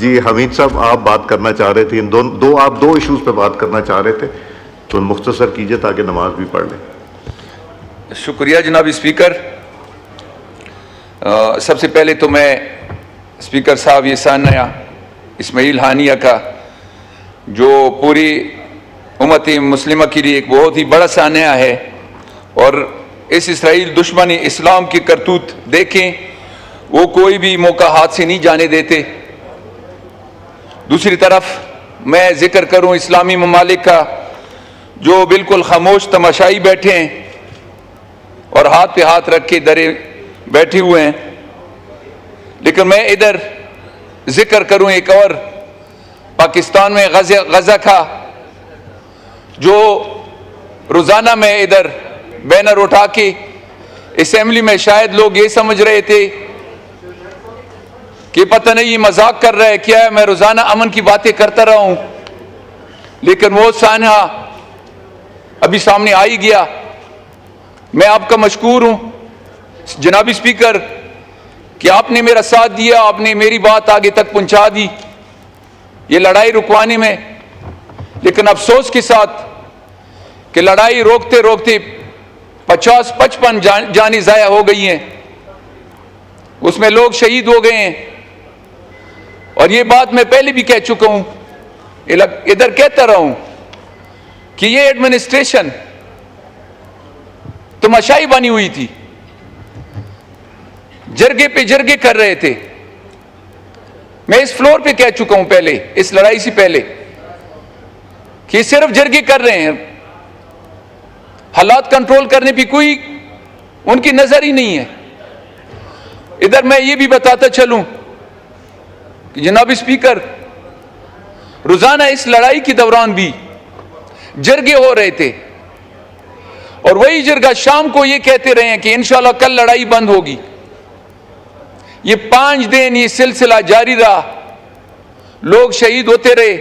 جی حمید صاحب آپ بات کرنا چاہ رہے تھے، ان آپ دو ایشوز پہ بات کرنا چاہ رہے تھے تو مختصر کیجئے تاکہ نماز بھی پڑھ لیں۔ شکریہ جناب اسپیکر۔ سب سے پہلے تو میں اسپیکر صاحب یہ سانحہ اسماعیل ہانیہ کا جو پوری امت مسلمہ کے لیے ایک بہت ہی بڑا سانحہ ہے، اور اس اسرائیل دشمن اسلام کی کرتوت دیکھیں، وہ کوئی بھی موقع ہاتھ سے نہیں جانے دیتے۔ دوسری طرف میں ذکر کروں اسلامی ممالک کا جو بالکل خاموش تماشائی بیٹھے ہیں اور ہاتھ پہ ہاتھ رکھ کے درے بیٹھے ہوئے ہیں، لیکن میں ادھر ذکر کروں ایک اور پاکستان میں غزہ کا جو روزانہ میں ادھر بینر اٹھا کے اسمبلی میں شاید لوگ یہ سمجھ رہے تھے کہ پتہ نہیں یہ مذاق کر رہا ہے کیا ہے، میں روزانہ امن کی باتیں کرتا رہا ہوں، لیکن وہ سانحہ ابھی سامنے آ ہی گیا۔ میں آپ کا مشکور ہوں جناب اسپیکر کہ آپ نے میرا ساتھ دیا، آپ نے میری بات آگے تک پہنچا دی یہ لڑائی رکوانے میں، لیکن افسوس کے ساتھ کہ لڑائی روکتے روکتے 50-55 جانیں ضائع ہو گئی ہیں، اس میں لوگ شہید ہو گئے ہیں، اور یہ بات میں پہلے بھی کہہ چکا ہوں، ادھر کہتا رہا ہوں کہ یہ ایڈمنسٹریشن تماشائی بنی ہوئی تھی، جرگے پہ جرگے کر رہے تھے۔ میں اس فلور پہ کہہ چکا ہوں پہلے، اس لڑائی سے پہلے، کہ یہ صرف جرگے کر رہے ہیں، حالات کنٹرول کرنے پہ کوئی ان کی نظر ہی نہیں ہے۔ ادھر میں یہ بھی بتاتا چلوں کہ جناب اسپیکر روزانہ اس لڑائی کے دوران بھی جرگے ہو رہے تھے، اور وہی جرگہ شام کو یہ کہتے رہے ہیں کہ انشاءاللہ کل لڑائی بند ہوگی۔ یہ 5 دن یہ سلسلہ جاری رہا، لوگ شہید ہوتے رہے۔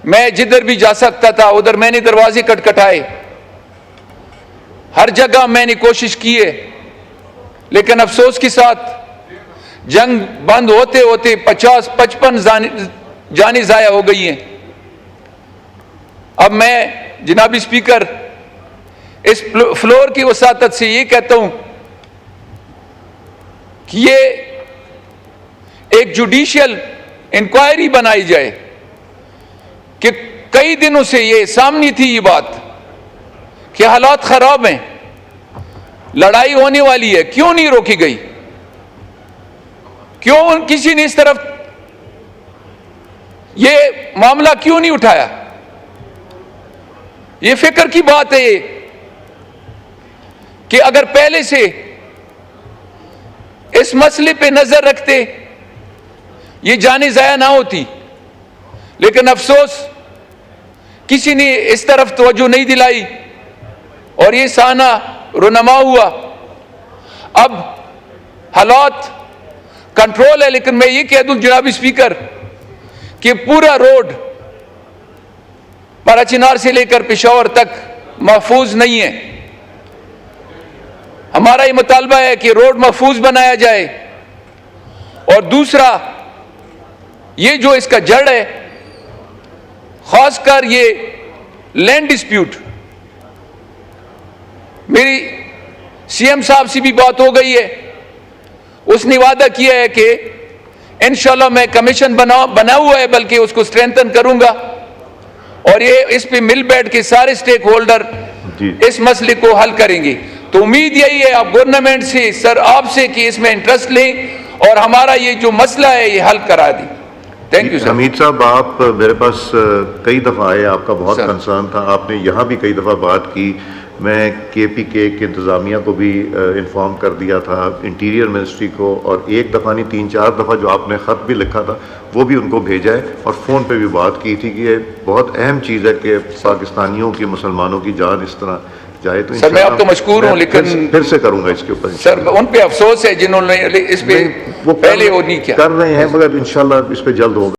میں جدھر بھی جا سکتا تھا ادھر میں نے دروازے کٹکھٹائے، ہر جگہ میں نے کوشش کی ہے، لیکن افسوس کے ساتھ جنگ بند ہوتے ہوتے 50-55 جانیں ضائع ہو گئی ہیں۔ اب میں جناب اسپیکر اس فلور کی وساطت سے یہ کہتا ہوں کہ یہ ایک جوڈیشل انکوائری بنائی جائے کہ کئی دنوں سے یہ سامنے تھی یہ بات کہ حالات خراب ہیں، لڑائی ہونے والی ہے، کیوں نہیں روکی گئی؟ کیوں کسی نے اس طرف یہ معاملہ کیوں نہیں اٹھایا؟ یہ فکر کی بات ہے کہ اگر پہلے سے اس مسئلے پہ نظر رکھتے یہ جانیں ضائع نہ ہوتی، لیکن افسوس کسی نے اس طرف توجہ نہیں دلائی اور یہ سانحہ رونما ہوا۔ اب حالات کنٹرول ہے، لیکن میں یہ کہہ دوں جناب اسپیکر کہ پورا روڈ پارا چنار سے لے کر پشاور تک محفوظ نہیں ہے۔ ہمارا یہ مطالبہ ہے کہ روڈ محفوظ بنایا جائے، اور دوسرا یہ جو اس کا جڑ ہے، خاص کر یہ لینڈ ڈسپیوٹ، میری سی ایم صاحب سے بھی بات ہو گئی ہے، اس نے وعدہ کیا ہے کہ انشاءاللہ میں کمیشن بنا ہوا ہے، بلکہ اس کو سٹرینتھن کروں گا، اور یہ اس پہ مل بیٹھ کے سارے سٹیک ہولڈر اس مسئلے کو حل کریں گے۔ تو امید یہی ہے آپ گورنمنٹ سے، سر آپ سے، کہ اس میں انٹرسٹ لیں اور ہمارا یہ جو مسئلہ ہے یہ حل کرا دیں۔ Thank you sir. حمید صاحب آپ میرے پاس کئی دفعہ آئے، آپ کا بہت کنسرن تھا، آپ نے یہاں بھی کئی دفعہ بات کی، میں کے پی کے انتظامیہ کو بھی انفارم کر دیا تھا، انٹیریئر منسٹری کو، اور ایک دفعہ نہیں 3-4 دفعہ جو آپ نے خط بھی لکھا تھا وہ بھی ان کو بھیجا ہے، اور فون پہ بھی بات کی تھی کہ یہ بہت اہم چیز ہے کہ پاکستانیوں کی، مسلمانوں کی جان اس طرح جائے۔ تو سر میں آپ کو مشکور ہوں، لیکن پھر سے کروں گا اس کے اوپر سر ان پہ افسوس ہے جنہوں نے اس پہ پہلے وہ نہیں کیا کر رہے ہیں، مگر انشاءاللہ اس پہ جلد ہوگا۔